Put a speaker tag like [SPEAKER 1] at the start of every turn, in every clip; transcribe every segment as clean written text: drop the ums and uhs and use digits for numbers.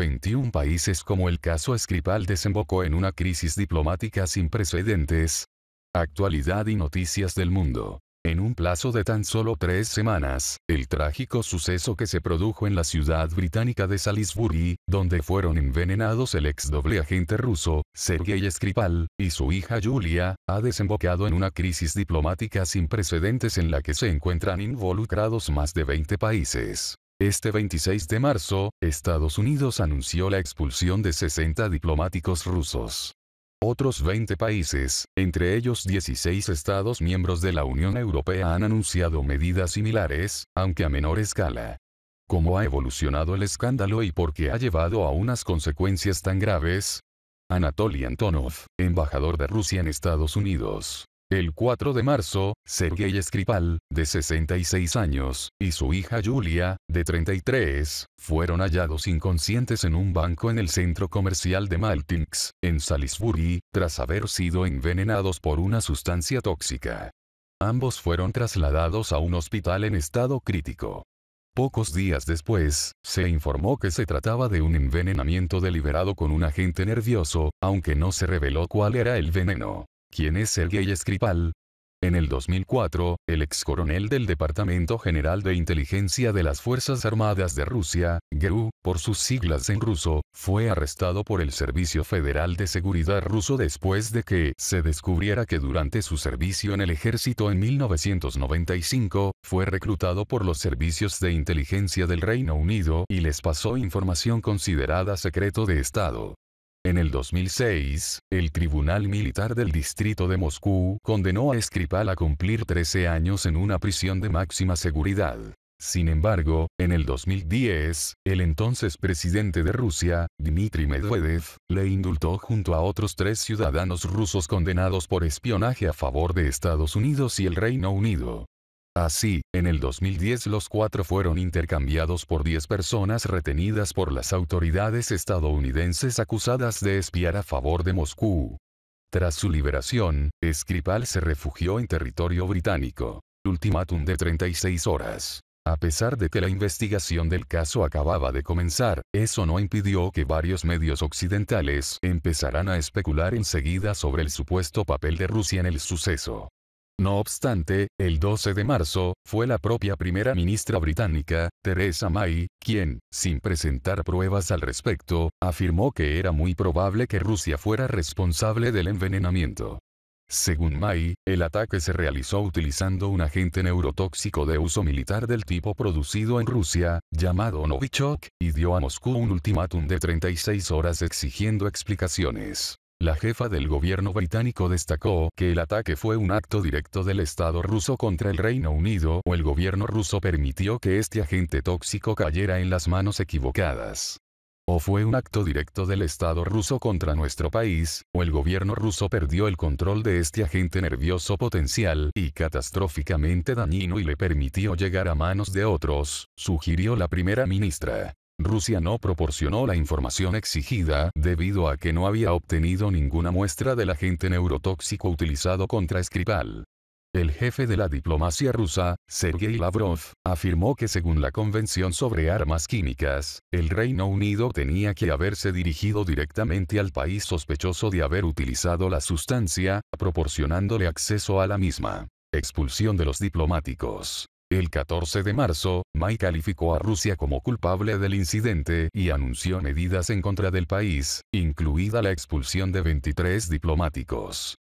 [SPEAKER 1] 21 países como el caso Skripal desembocó en una crisis diplomática sin precedentes. Actualidad y noticias del mundo. En un plazo de tan solo 3 semanas, el trágico suceso que se produjo en la ciudad británica de Salisbury, donde fueron envenenados el ex doble agente ruso, Sergei Skripal, y su hija Yulia, ha desembocado en una crisis diplomática sin precedentes en la que se encuentran involucrados más de 20 países. Este 26 de marzo, Estados Unidos anunció la expulsión de 60 diplomáticos rusos. Otros 20 países, entre ellos 16 Estados miembros de la Unión Europea, han anunciado medidas similares, aunque a menor escala. ¿Cómo ha evolucionado el escándalo y por qué ha llevado a unas consecuencias tan graves? Anatoly Antonov, embajador de Rusia en Estados Unidos. El 4 de marzo, Sergei Skripal, de 66 años, y su hija Yulia, de 33, fueron hallados inconscientes en un banco en el centro comercial de Maltinsk, en Salisbury, tras haber sido envenenados por una sustancia tóxica. Ambos fueron trasladados a un hospital en estado crítico. Pocos días después, se informó que se trataba de un envenenamiento deliberado con un agente nervioso, aunque no se reveló cuál era el veneno. ¿Quién es Sergei Skripal? En el 2004, el ex coronel del Departamento General de Inteligencia de las Fuerzas Armadas de Rusia, GRU, por sus siglas en ruso, fue arrestado por el Servicio Federal de Seguridad ruso después de que se descubriera que durante su servicio en el ejército en 1995, fue reclutado por los servicios de inteligencia del Reino Unido y les pasó información considerada secreto de Estado. En el 2006, el Tribunal Militar del Distrito de Moscú condenó a Skripal a cumplir 13 años en una prisión de máxima seguridad. Sin embargo, en el 2010, el entonces presidente de Rusia, Dmitry Medvedev, le indultó junto a otros 3 ciudadanos rusos condenados por espionaje a favor de Estados Unidos y el Reino Unido. Así, en el 2010 los 4 fueron intercambiados por 10 personas retenidas por las autoridades estadounidenses acusadas de espiar a favor de Moscú. Tras su liberación, Skripal se refugió en territorio británico. Ultimátum de 36 horas. A pesar de que la investigación del caso acababa de comenzar, eso no impidió que varios medios occidentales empezaran a especular enseguida sobre el supuesto papel de Rusia en el suceso. No obstante, el 12 de marzo, fue la propia primera ministra británica, Theresa May, quien, sin presentar pruebas al respecto, afirmó que era muy probable que Rusia fuera responsable del envenenamiento. Según May, el ataque se realizó utilizando un agente neurotóxico de uso militar del tipo producido en Rusia, llamado Novichok, y dio a Moscú un ultimátum de 36 horas exigiendo explicaciones. La jefa del gobierno británico destacó que el ataque fue un acto directo del Estado ruso contra el Reino Unido o el gobierno ruso permitió que este agente tóxico cayera en las manos equivocadas. O fue un acto directo del Estado ruso contra nuestro país, o el gobierno ruso perdió el control de este agente nervioso potencial y catastróficamente dañino y le permitió llegar a manos de otros, sugirió la primera ministra. Rusia no proporcionó la información exigida debido a que no había obtenido ninguna muestra del agente neurotóxico utilizado contra Skripal. El jefe de la diplomacia rusa, Sergei Lavrov, afirmó que según la Convención sobre Armas Químicas, el Reino Unido tenía que haberse dirigido directamente al país sospechoso de haber utilizado la sustancia, proporcionándole acceso a la misma. Expulsión de los diplomáticos. El 14 de marzo, May calificó a Rusia como culpable del incidente y anunció medidas en contra del país, incluida la expulsión de 23 diplomáticos.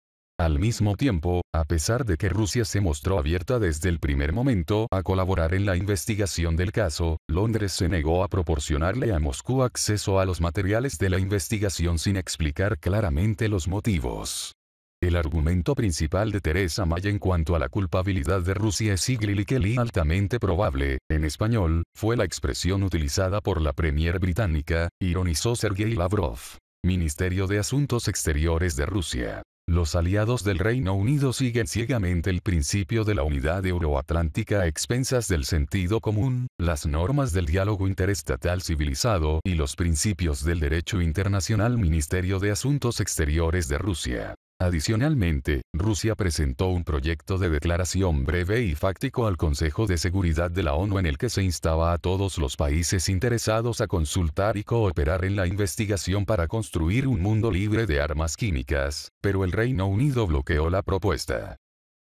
[SPEAKER 1] Al mismo tiempo, a pesar de que Rusia se mostró abierta desde el primer momento a colaborar en la investigación del caso, Londres se negó a proporcionarle a Moscú acceso a los materiales de la investigación sin explicar claramente los motivos. El argumento principal de Theresa May en cuanto a la culpabilidad de Rusia es highly altamente probable, en español, fue la expresión utilizada por la premier británica, ironizó Sergei Lavrov. Ministerio de Asuntos Exteriores de Rusia. Los aliados del Reino Unido siguen ciegamente el principio de la unidad euroatlántica a expensas del sentido común, las normas del diálogo interestatal civilizado y los principios del derecho internacional. Ministerio de Asuntos Exteriores de Rusia. Adicionalmente, Rusia presentó un proyecto de declaración breve y fáctico al Consejo de Seguridad de la ONU en el que se instaba a todos los países interesados a consultar y cooperar en la investigación para construir un mundo libre de armas químicas, pero el Reino Unido bloqueó la propuesta.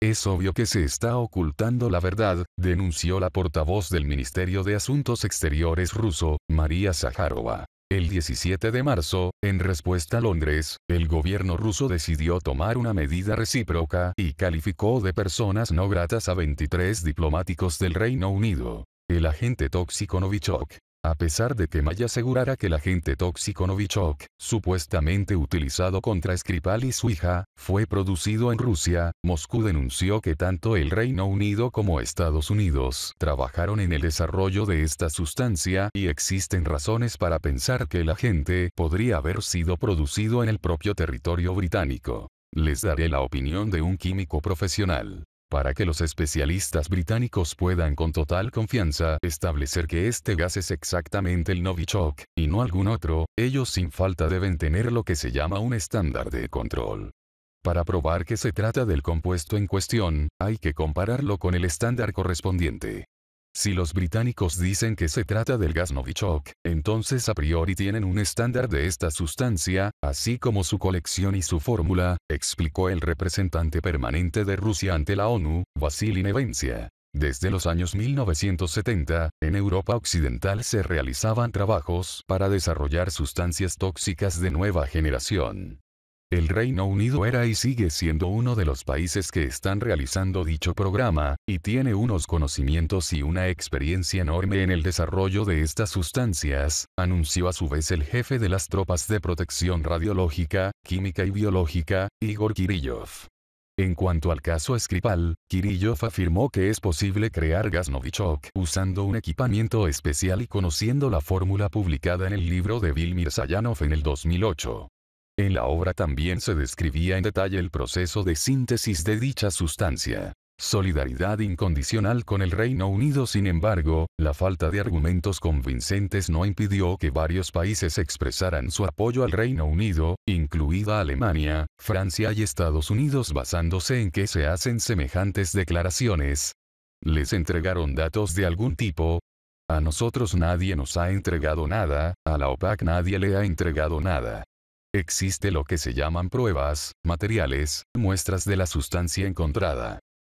[SPEAKER 1] Es obvio que se está ocultando la verdad, denunció la portavoz del Ministerio de Asuntos Exteriores ruso, María Zakharova. El 17 de marzo, en respuesta a Londres, el gobierno ruso decidió tomar una medida recíproca y calificó de personas no gratas a 23 diplomáticos del Reino Unido. El agente tóxico Novichok. A pesar de que Maya asegurara que el agente tóxico Novichok, supuestamente utilizado contra Skripal y su hija, fue producido en Rusia, Moscú denunció que tanto el Reino Unido como Estados Unidos trabajaron en el desarrollo de esta sustancia y existen razones para pensar que el agente podría haber sido producido en el propio territorio británico. Les daré la opinión de un químico profesional. Para que los especialistas británicos puedan con total confianza establecer que este gas es exactamente el Novichok, y no algún otro, ellos sin falta deben tener lo que se llama un estándar de control. Para probar que se trata del compuesto en cuestión, hay que compararlo con el estándar correspondiente. Si los británicos dicen que se trata del gas Novichok, entonces a priori tienen un estándar de esta sustancia, así como su colección y su fórmula, explicó el representante permanente de Rusia ante la ONU, Vasily Nevencia. Desde los años 1970, en Europa Occidental se realizaban trabajos para desarrollar sustancias tóxicas de nueva generación. El Reino Unido era y sigue siendo uno de los países que están realizando dicho programa, y tiene unos conocimientos y una experiencia enorme en el desarrollo de estas sustancias, anunció a su vez el jefe de las tropas de protección radiológica, química y biológica, Igor Kirillov. En cuanto al caso Skripal, Kirillov afirmó que es posible crear gas Novichok usando un equipamiento especial y conociendo la fórmula publicada en el libro de Bill Mirzayanov en el 2008. En la obra también se describía en detalle el proceso de síntesis de dicha sustancia. Solidaridad incondicional con el Reino Unido. Sin embargo, la falta de argumentos convincentes no impidió que varios países expresaran su apoyo al Reino Unido, incluida Alemania, Francia y Estados Unidos, basándose en que se hacen semejantes declaraciones. ¿Les entregaron datos de algún tipo? A nosotros nadie nos ha entregado nada, a la OPAC nadie le ha entregado nada. Existe lo que se llaman pruebas, materiales, muestras de la sustancia encontrada.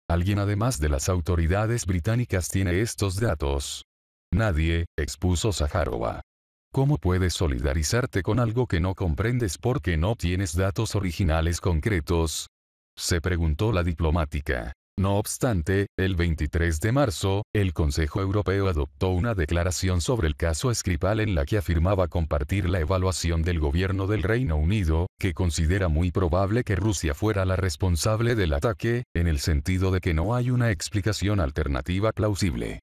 [SPEAKER 1] ¿Alguien además de las autoridades británicas tiene estos datos? Nadie, expuso Zakharova. ¿Cómo puedes solidarizarte con algo que no comprendes porque no tienes datos originales concretos? Se preguntó la diplomática. No obstante, el 23 de marzo, el Consejo Europeo adoptó una declaración sobre el caso Skripal en la que afirmaba compartir la evaluación del gobierno del Reino Unido, que considera muy probable que Rusia fuera la responsable del ataque, en el sentido de que no hay una explicación alternativa plausible.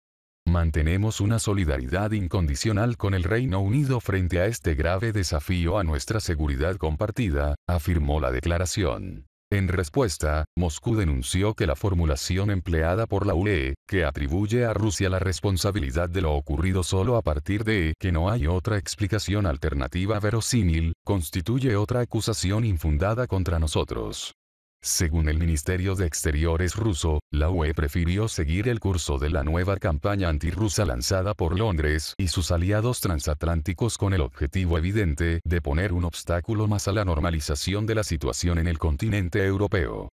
[SPEAKER 1] Mantenemos una solidaridad incondicional con el Reino Unido frente a este grave desafío a nuestra seguridad compartida, afirmó la declaración. En respuesta, Moscú denunció que la formulación empleada por la UE, que atribuye a Rusia la responsabilidad de lo ocurrido solo a partir de que no hay otra explicación alternativa verosímil, constituye otra acusación infundada contra nosotros. Según el Ministerio de Exteriores ruso, la UE prefirió seguir el curso de la nueva campaña antirrusa lanzada por Londres y sus aliados transatlánticos con el objetivo evidente de poner un obstáculo más a la normalización de la situación en el continente europeo.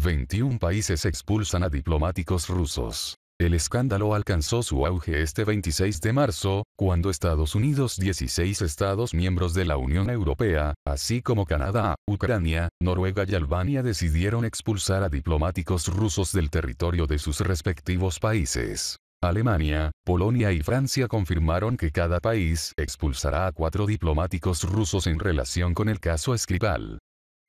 [SPEAKER 1] 21 países expulsan a diplomáticos rusos. El escándalo alcanzó su auge este 26 de marzo, cuando Estados Unidos, 16 Estados miembros de la Unión Europea, así como Canadá, Ucrania, Noruega y Albania decidieron expulsar a diplomáticos rusos del territorio de sus respectivos países. Alemania, Polonia y Francia confirmaron que cada país expulsará a 4 diplomáticos rusos en relación con el caso Skripal.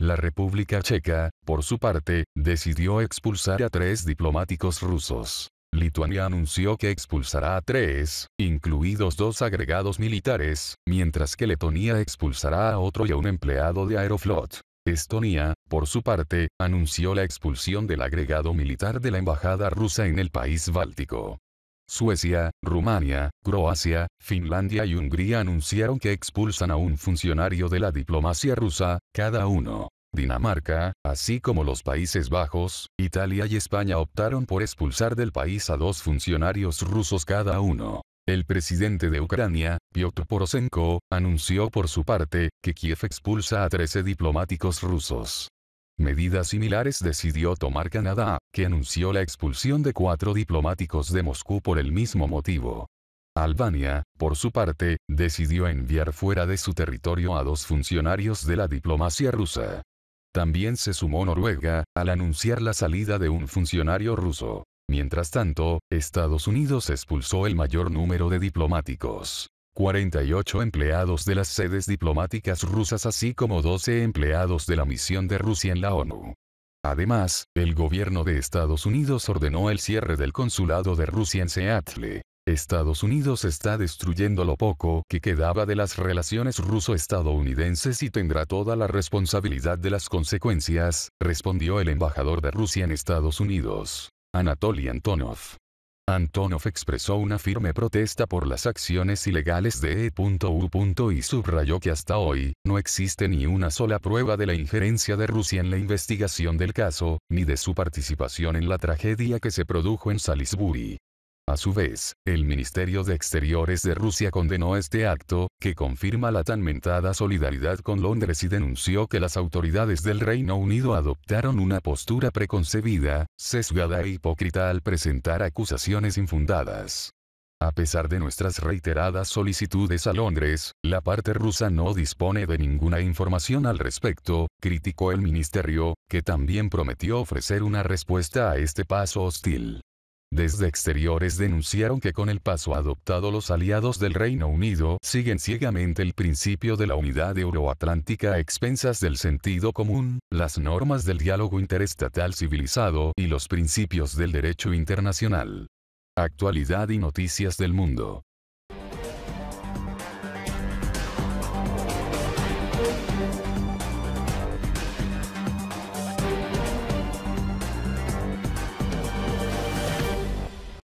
[SPEAKER 1] La República Checa, por su parte, decidió expulsar a 3 diplomáticos rusos. Lituania anunció que expulsará a 3, incluidos 2 agregados militares, mientras que Letonia expulsará a otro y a un empleado de Aeroflot. Estonia, por su parte, anunció la expulsión del agregado militar de la embajada rusa en el país báltico. Suecia, Rumania, Croacia, Finlandia y Hungría anunciaron que expulsan a un funcionario de la diplomacia rusa, cada uno. Dinamarca, así como los Países Bajos, Italia y España optaron por expulsar del país a 2 funcionarios rusos cada uno. El presidente de Ucrania, Piotr Poroshenko, anunció por su parte, que Kiev expulsa a 13 diplomáticos rusos. Medidas similares decidió tomar Canadá, que anunció la expulsión de 4 diplomáticos de Moscú por el mismo motivo. Albania, por su parte, decidió enviar fuera de su territorio a 2 funcionarios de la diplomacia rusa. También se sumó Noruega, al anunciar la salida de un funcionario ruso. Mientras tanto, Estados Unidos expulsó el mayor número de diplomáticos. 48 empleados de las sedes diplomáticas rusas así como 12 empleados de la misión de Rusia en la ONU. Además, el gobierno de Estados Unidos ordenó el cierre del consulado de Rusia en Seattle. Estados Unidos está destruyendo lo poco que quedaba de las relaciones ruso-estadounidenses y tendrá toda la responsabilidad de las consecuencias, respondió el embajador de Rusia en Estados Unidos, Anatoly Antonov. Antonov expresó una firme protesta por las acciones ilegales de E.U. y subrayó que hasta hoy, no existe ni una sola prueba de la injerencia de Rusia en la investigación del caso, ni de su participación en la tragedia que se produjo en Salisbury. A su vez, el Ministerio de Exteriores de Rusia condenó este acto, que confirma la tan mentada solidaridad con Londres y denunció que las autoridades del Reino Unido adoptaron una postura preconcebida, sesgada e hipócrita al presentar acusaciones infundadas. A pesar de nuestras reiteradas solicitudes a Londres, la parte rusa no dispone de ninguna información al respecto, criticó el ministerio, que también prometió ofrecer una respuesta a este paso hostil. Desde Exteriores denunciaron que con el paso adoptado los aliados del Reino Unido siguen ciegamente el principio de la unidad euroatlántica a expensas del sentido común, las normas del diálogo interestatal civilizado y los principios del derecho internacional. Actualidad y noticias del mundo.